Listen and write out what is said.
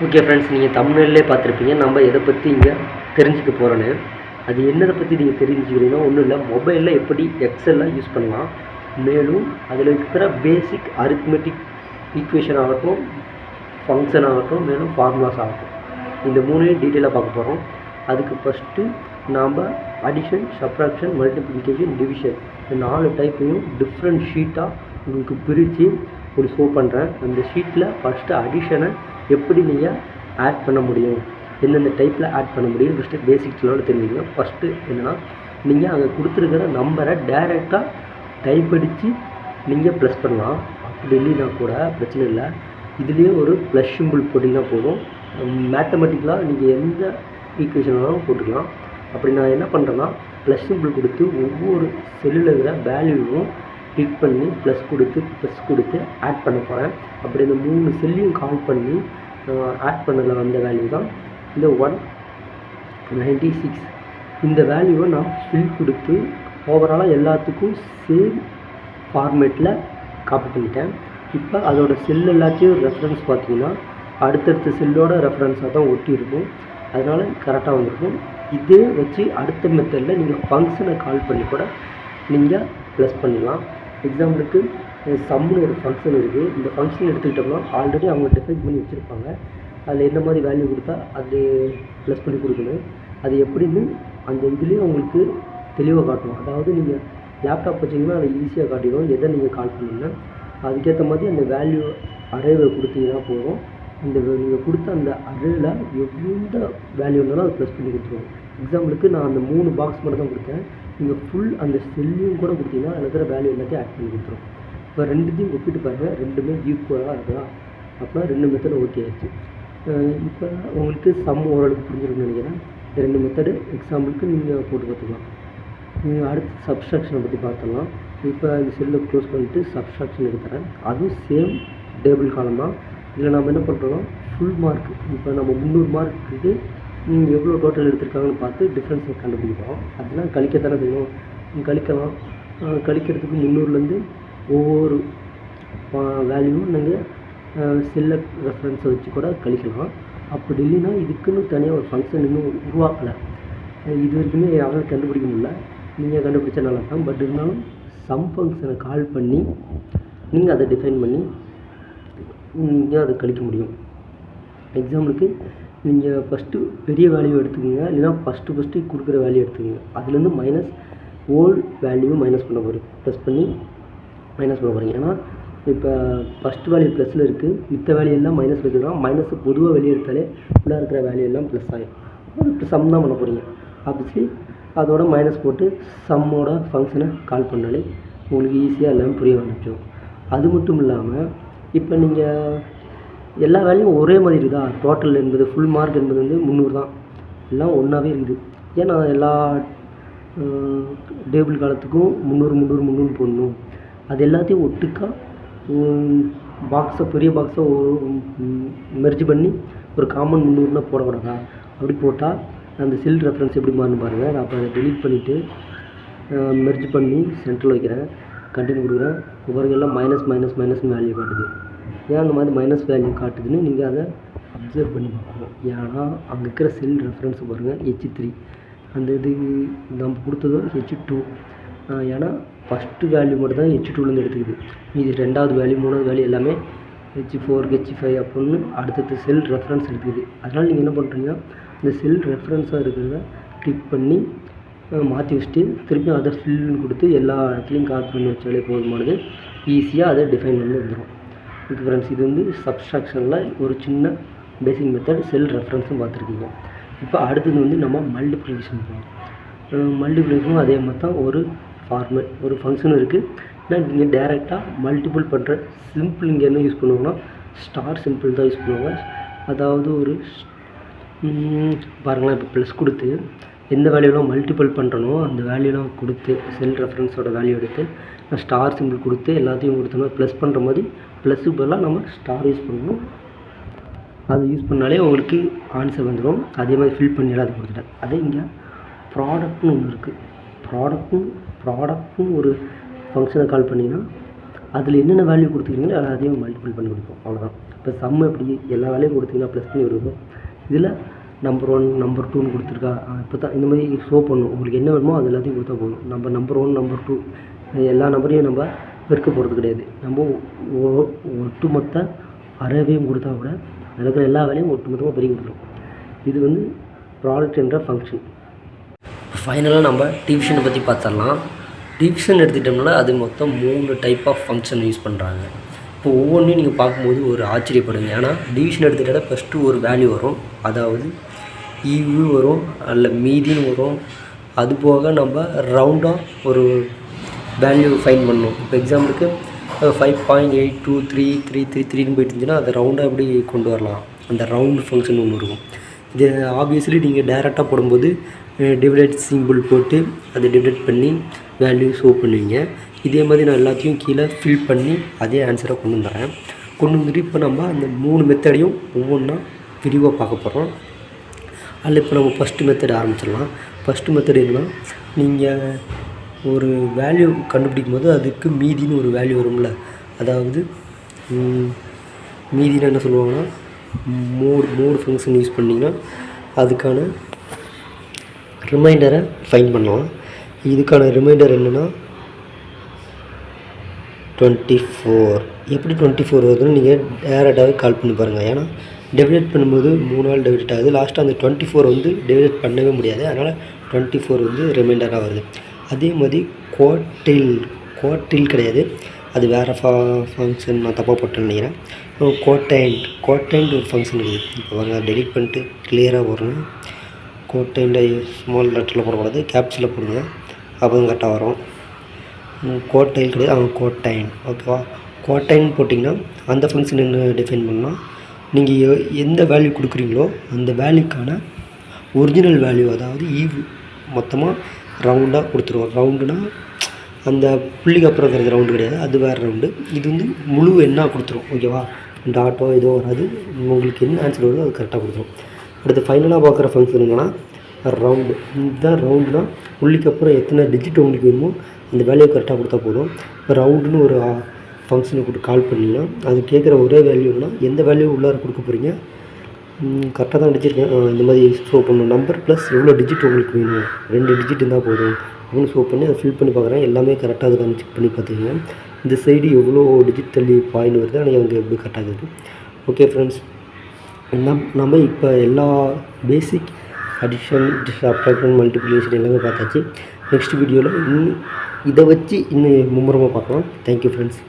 Okay friends, நீங்கள் தமிழ்லேயே பார்த்துருப்பீங்க நம்ம எதை பற்றி இங்கே தெரிஞ்சுக்க போகிறோன்னு. அது என்னதை பற்றி நீங்கள் தெரிஞ்சுக்கிறீங்கன்னா ஒன்றும் இல்லை, மொபைலில் எப்படி எக்ஸல்லாம் யூஸ் பண்ணலாம், மேலும் அதில் இருக்கிற பேசிக் அரித்மெட்டிக் ஈக்குவேஷன் ஆகட்டும், ஃபங்க்ஷன் ஆகட்டும், மேலும் ஃபார்முலாஸ் ஆகட்டும், இந்த மூணையும் டீட்டெயிலாக பார்க்க போகிறோம். அதுக்கு ஃபஸ்ட்டு நாம் அடிஷன், சப்ராக்ஷன், மல்டிப்ளிகேஷன், டிவிஷன் இந்த 4 டைப்பையும் டிஃப்ரெண்ட் ஷீட்டாக உங்களுக்கு பிரித்து ஒரு ஷோ பண்ணுறேன். அந்த ஷீட்டில் ஃபஸ்ட்டு அடிஷனை எப்படி நீங்கள் ஆட் பண்ண முடியும், எந்தெந்த டைப்பில் ஆட் பண்ண முடியும் ஃபஸ்ட்டு பேசிக்ஸ்லாம் தெரிஞ்சுக்கணும். ஃபஸ்ட்டு என்னென்னா, நீங்கள் அங்கே கொடுத்துருக்கிற நம்பரை டைரெக்டாக டைப் அடித்து நீங்கள் ப்ளஸ் பண்ணலாம். அப்படி இல்லைன்னா கூட பிரச்சனை இல்லை, இதுலேயே ஒரு ப்ளஸ் சிம்பிள் போட்டிங்கன்னா போதும். மேத்தமெட்டிக்கலாக நீங்கள் எந்த ஈக்குவேஷன் வேணாலும் போட்டுக்கலாம். அப்படி நான் என்ன பண்ணுறேன்னா, ப்ளஸ் சிம்பிள் கொடுத்து ஒவ்வொரு செல்லில் இருக்கிற வேல்யூவும் கிளிக் பண்ணி ப்ளஸ் கொடுத்து ஆட் பண்ண போகிறேன். அப்படி இந்த 3 செல்லையும் கால் பண்ணி ஆட் பண்ணதில் வந்த வேல்யூ தான் இந்த 196. இந்த வேல்யூவை நான் ஃபில் கொடுத்து ஓவராலாக எல்லாத்துக்கும் சேம் ஃபார்மேட்டில் காப்பி பண்ணிட்டேன். இப்போ அதோட செல் எல்லாத்தையும் ரெஃபரன்ஸ் பார்த்தீங்கன்னா அடுத்தடுத்த செல்லோட ரெஃபரன்ஸாக தான் ஒட்டி இருக்கும், அதனால் கரெக்டாக வந்திருக்கும். இதே வச்சு அடுத்த மெத்தடில் நீங்கள் ஃபங்க்ஷனை கால் பண்ணி கூட நீங்கள் ப்ளஸ் பண்ணிடலாம். எக்ஸாம்பிளுக்கு சம்னு ஒரு ஃபங்க்ஷன் இருக்குது. இந்த ஃபங்க்ஷன் எடுத்துக்கிட்டோம்னா ஆல்ரெடி அவங்க டிஃபைன் பண்ணி வச்சுருப்பாங்க. அதில் எந்த மாதிரி வேல்யூ கொடுத்தா அது ப்ளஸ் பண்ணி கொடுக்கணும், அது எப்படின்னு அந்த இதுலேயும் உங்களுக்கு தெளிவாக காட்டும். அதாவது நீங்கள் லேப்டாப் வச்சிங்கன்னா அதை ஈஸியாக காட்டிடும் எதை நீங்கள் கால் பண்ணீங்கன்னா. அதுக்கேற்ற மாதிரி அந்த வேல்யூ அரேவை கொடுத்தீங்கன்னா போதும். இந்த நீங்கள் கொடுத்த அந்த அரேவில் எந்த வேல்யூ இருந்தாலும் அதை ப்ளஸ் பண்ணி கொடுத்துருவோம். எக்ஸாம்பிளுக்கு நான் அந்த 3 பாக்ஸ் மட்டும் தான் கொடுத்தேன். நீங்கள் ஃபுல் அந்த செல்லையும் கூட கொடுத்தீங்கன்னா அதில் இருக்கிற வேல்யூ எல்லாத்தையும் ஆட் பண்ணி கொடுத்துரும். இப்போ ரெண்டுத்தையும் ஒப்பிட்டு பாருங்கள், ரெண்டுமே ஈக்குவலாக இருக்குதா, அப்படின்னா 2 மெத்தடு ஓகே ஆயிடுச்சு. இப்போ உங்களுக்கு சம் ஓரளவுக்கு புரிஞ்சிருக்குன்னு நினைக்கிறேன். இந்த 2 மெத்தடு எக்ஸாம்பிளுக்கு நீங்கள் போட்டு பார்த்துக்கலாம். அடுத்து சப்ஸ்ட்ராக்ஷனை பற்றி பார்த்துடலாம். இப்போ இந்த செல்லை க்ளோஸ் பண்ணிவிட்டு சப்ஸ்ட்ராக்ஷன் எடுத்துறேன். அதுவும் சேம் டேபிள் காலம் தான். இதில் நம்ம என்ன பண்ணுறோன்னா ஃபுல் மார்க், இப்போ நம்ம 300 மார்க்குக்கு எவ்வளோ டோட்டல் எடுத்திருக்காங்கன்னு பார்த்து டிஃப்ரென்ஸை கண்டுபிடிப்போம். அதெல்லாம் கழிக்கத்தானே செய்யணும், கழிக்கலாம். கழிக்கிறதுக்கு 300லேருந்து ஒவ்வொரு வேல்யூவும் நீங்கள் செல்ல ரெஃபரன்ஸை வச்சு கூட கழிக்கலாம். அப்படி இல்லைன்னா இதுக்குன்னு தனியாக ஒரு ஃபங்க்ஷன் இன்னும் உருவாக்கலை, இது வரைக்குமே யாரும் கண்டுபிடிக்க முடியல. நீங்கள் கண்டுபிடிச்சா நல்லா தான். பட் இருந்தாலும் சம் ஃபங்க்ஷனை கால் பண்ணி நீங்கள் அதை டிஃபைன் பண்ணி நீங்கள் அதை கழிக்க முடியும். எக்ஸாம்பிளுக்கு நீங்கள் ஃபஸ்ட்டு பெரிய வேல்யூ எடுத்துக்கோங்க, இல்லைனா ஃபஸ்ட்டு கொடுக்குற வேல்யூ எடுத்துக்கோங்க. அதுலேருந்து மைனஸ் ஓல்டு வேல்யூ மைனஸ் பண்ண போகிறீங்க, ப்ளஸ் பண்ணி மைனஸ் பண்ண போகிறீங்க. ஏன்னா இப்போ ஃபஸ்ட்டு வேல்யூ ப்ளஸில் இருக்குது, மித்த வேல்யூ எல்லாம் மைனஸில் இருக்குதுன்னா மைனஸ் பொதுவாக வெளியே எடுத்தாலே ஃபுல்லாக இருக்கிற வேல்யூ எல்லாம் ப்ளஸ் ஆகிடும். இப்போ சம் தான் பண்ண போகிறீங்க. ஆப்வியஸ்லி அதோட மைனஸ் போட்டு சம்மோட ஃபங்க்ஷனை கால் பண்ணாலே உங்களுக்கு ஈஸியாக எல்லாம் புரிய ஆரம்பிச்சிடும். அது மட்டும் இல்லாமல் இப்போ நீங்கள் எல்லா வேல்யூவும் ஒரே மாதிரி தான். டோட்டல் என்பது ஃபுல் மார்க் என்பது வந்து 300 தான், எல்லாம் ஒன்றாவே இருக்குது. ஏன்னா எல்லா டேபிள் காலத்துக்கும் 300 போடணும். அது எல்லாத்தையும் ஒட்டுக்கா பாக்ஸை பெரிய பாக்ஸை மெர்ஜ் பண்ணி ஒரு காமன் 300னா போடக்கூடாதா? அப்படி போட்டால் அந்த செல் ரெஃபரன்ஸ் எப்படி மாறுன்னு பாருங்கள். நான் அப்போ அதை டெலீட் பண்ணிவிட்டு மெர்ஜ் பண்ணி சென்டரில் வைக்கிறேன், கண்டினியூ கொடுக்குறேன். ஒவ்வொரு எல்லாம் மைனஸ் வேல்யூ காட்டுது. ஏன் அந்த மாதிரி மைனஸ் வேல்யூ காட்டுதுன்னு நீங்கள் அதை அப்சர்வ் பண்ணி பார்க்கணும். ஏன்னா அங்கே இருக்கிற செல் ரெஃபரன்ஸ் பாருங்கள் H3, அந்த இது நம்ம கொடுத்ததோ H2. ஏன்னா ஃபஸ்ட்டு வேல்யூ மட்டும் தான் H2லேருந்து எடுத்துக்குது, இது 2வது வேல்யூ 3வது வேல்யூ எல்லாமே H4 H5 அப்படின்னு அடுத்தடுத்த செல் ரெஃபரன்ஸ் எடுத்துக்குது. அதனால் நீங்கள் என்ன பண்ணுறீங்கன்னா இந்த செல் ரெஃபரன்ஸாக இருக்கிறத கிளிக் பண்ணி மாற்றி வச்சுட்டு திருப்பி அதை ஃபில்னு கொடுத்து எல்லா இடத்துலையும் காப்பி பண்ணி வச்சாலே போதுமானது, ஈஸியாக அதை டிஃபைன் பண்ணி வந்துடும். ஓகே ஃப்ரெண்ட்ஸ், இது வந்து சப்ஸ்ட்ராக்ஷனில் ஒரு சின்ன பேசிக் மெத்தட். செல் ரெஃபரன்ஸும் பார்த்துருக்கீங்க. இப்போ அடுத்தது வந்து நம்ம மல்டிப்ளிகேஷன் போகணும். மல்டிப்ளிகேஷனும் அதே மாதிரி தான் ஒரு ஃபார்மேட், ஒரு ஃபங்க்ஷன் இருக்குது. ஆனால் நீங்கள் டேரெக்டாக மல்டிபிள் பண்ணுற சிம்பிள் இங்கே என்ன யூஸ் பண்ணுவாங்கன்னா ஸ்டார் சிம்பிள் தான் யூஸ் பண்ணுவாங்க. அதாவது ஒரு பாருங்களேன், இப்போ ப்ளஸ் கொடுத்து எந்த வேல்யூலாம் மல்டிபிள் பண்ணுறனோ அந்த வேல்யூலாம் கொடுத்து செல் ரெஃபரன்ஸோட வேல்யூ எடுத்து நான் ஸ்டார் சிம்பிள் கொடுத்து எல்லாத்தையும் கொடுத்தோம்னா ப்ளஸ் பண்ணுற மாதிரி ப்ளஸ்ஸுக்கு பதிலாக நம்ம ஸ்டார் யூஸ் பண்ணணும். அது யூஸ் பண்ணாலே உங்களுக்கு ஆன்சர் வந்துடும். அதே மாதிரி ஃபில் பண்ணிடலாம். அது கொடுத்துட்டேன். அதே இங்கே ப்ராடக்ட்னு ஒன்று இருக்குது. ப்ராடக்ட்னு ஒரு ஃபங்க்ஷனை கால் பண்ணிங்கன்னா அதில் என்னென்ன வேல்யூ கொடுத்துக்கிறீங்களோ அதையும் மல்டிபிள் பண்ணி கொடுப்போம். அவ்வளோதான். இப்போ சம் எப்படி எல்லா வேலையும் கொடுத்தீங்கன்னா ப்ளஸ் பண்ணி வருதோ, இதில் நம்பர் 1 நம்பர் 2ன்னு கொடுத்துருக்கா. இப்போ தான் இந்த மாதிரி ஷோ பண்ணணும். உங்களுக்கு என்ன வேணுமோ அது எல்லாத்தையும் கொடுத்தா போதும். நம்ம நம்பர் 1 நம்பர் 2 எல்லா நம்பரையும் நம்ம பெருக்க போகிறது கிடையாது. நம்ம ஒட்டுமொத்த அரேவையும் கொடுத்தா கூட அதில் இருக்கிற எல்லா வேலையும் ஒட்டுமொத்தமாக பெருக்கி கொடுத்துரும். இது வந்து ப்ராடக்ட் என்ற ஃபங்க்ஷன். ஃபைனலாக நம்ம டிவிஷனை பற்றி பார்த்துடலாம். டிவிஷன் எடுத்துக்கிட்டோம்னா அது மொத்தம் 3 டைப் ஆஃப் ஃபங்க்ஷன் யூஸ் பண்ணுறாங்க. இப்போ ஒவ்வொன்றையும் நீங்கள் பார்க்கும்போது ஒரு ஆச்சரியப்படுங்க. ஏன்னா டிவிஷன் எடுத்துக்கிட்டால் ஃபஸ்ட்டு ஒரு வேல்யூ வரும், அதாவது ஈவு வரும், அதில் மீதின்னு வரும். அது போக நம்ம ரவுண்டாக ஒரு வேல்யூ ஃபைன் பண்ணணும். இப்போ எக்ஸாம்பிளுக்கு 5.823333ன்னு போயிட்டு இருந்துச்சுன்னா அதை ரவுண்டாக எப்படி கொண்டு வரலாம், அந்த ரவுண்டு ஃபங்க்ஷன் ஒன்று இருக்கும். இது ஆப்வியஸ்லி நீங்கள் டைரெக்டாக போடும்போது டிவைட் சிம்பிள் போட்டு அதை டிவைட் பண்ணி வேல்யூ ஷோ பண்ணுவீங்க. இதே மாதிரி நான் எல்லாத்தையும் கீழே ஃபில் பண்ணி அதே ஆன்சரை கொண்டு வந்துடுறேன். கொண்டு வந்துட்டு இப்போ நம்ம அந்த 3 மெத்தடையும் ஒவ்வொன்றா விரிவாக பார்க்க போகிறோம். அதில் இப்போ நம்ம ஃபஸ்ட்டு மெத்தட் ஆரம்பிச்சிடலாம். ஃபஸ்ட்டு மெத்தட் என்னன்னா, நீங்கள் ஒரு வேல்யூ கண்டுபிடிக்கும் போது அதுக்கு மீதின்னு ஒரு வேல்யூ வரும்ல, அதாவது மீதினா என்ன சொல்லுவாங்கன்னா மோடு ஃபங்க்ஷன் யூஸ் பண்ணிங்கன்னா அதுக்கான ரிமைண்டரை ஃபைன் பண்ணலாம். இதுக்கான ரிமைண்டர் என்னென்னா 24. எப்படி 24 வருதுன்னு நீங்கள் டேரெக்டாகவே கால் பண்ணி பாருங்கள். ஏன்னா டிவைட் பண்ணும்போது 3 நாள் டிவைட் ஆகுது. லாஸ்ட்டாக அந்த 24 வந்து டிவைட் பண்ணவே முடியாது. அதனால் 24 வந்து ரிமைண்டராக வருது. அதே மாதிரி கோட்டைல் கிடையாது, அது வேறு ஃபங்க்ஷன், நான் தப்பாக போட்டேன்னு நினைக்கிறேன். கோட்டைன்ட் ஒரு ஃபங்க்ஷன் இருக்குது. இப்போ வாங்க டெலிட் பண்ணிட்டு கிளியராக போடுறேன். கோட்டைண்டை ஸ்மால் லெட்டரில் போடக்கூடாது, கேப்ஸில் போடுங்க, அப்போ தான் கரெக்டாக வரும். கோட்டைல் கிடையாது, கோட்டைன். ஓகேவா? கோட்டைன் போட்டிங்கன்னா அந்த ஃபங்க்ஷன் என்ன டிஃபைன் பண்ணால், நீங்கள் எந்த வேல்யூ கொடுக்குறீங்களோ அந்த வேல்யூக்கான ஒரிஜினல் வேல்யூ, அதாவது ஈவ் மொத்தமாக ரவுண்டாக கொடுத்துருவோம். ரவுண்டுனா அந்த புள்ளிக்கு அப்புறம் இருக்கிறது ரவுண்டு கிடையாது, அது வேறு ரவுண்டு. இது வந்து முழு எண்ணாக கொடுத்துரும். ஓகேவா? டாட்டோ ஏதோ வராது, உங்களுக்கு என்ன ஆன்சர் வருதோ அது கரெக்டாக கொடுத்துரும். அடுத்து ஃபைனலாக பார்க்குற ஃபங்க்ஷன் என்னன்னா ரவுண்டு. இதுதான் ரவுண்டுனா புள்ளிக்கு அப்புறம் எத்தனை டிஜிட் உங்களுக்கு வேணுமோ அந்த வேல்யூ கரெக்டாக கொடுத்தா போதும். இப்போ ரவுண்டுன்னு ஒரு ஃபங்க்ஷனை கொடுத்து கால் பண்ணிங்கன்னா அது கேட்குற ஒரே வேல்யூனா எந்த வேல்யூ உள்ளார கொடுக்க போகிறீங்க, கரெக்டாக தான் அடிச்சிருக்கேன். இந்த மாதிரி ஷோ பண்ணணும். நம்பர் ப்ளஸ் எவ்வளோ டிஜிட் உங்களுக்கு வேணும், 2 டிஜிட் இருந்தால் போதும் அப்படின்னு ஷோ பண்ணி அதை ஃபில் பண்ணி பார்க்குறேன். எல்லாமே கரெக்டாக இருக்கான்னு செக் பண்ணி பார்த்துக்கங்க. இந்த சைடு எவ்வளோ டிஜிட் தள்ளி பாயிண்ட் வருது, ஆனால் அங்கே எப்படி கரெக்டாக இருக்குது. ஓகே ஃப்ரெண்ட்ஸ், நம்ம இப்போ எல்லா பேசிக் அடிஷன், சப்ட்ராக்ஷன், மல்டிப்ளிகேஷன் எல்லாமே பார்த்தாச்சு. நெக்ஸ்ட் வீடியோவில் இதை வச்சு இன்னும் மும்முரமாக பார்க்கலாம். Thank you friends.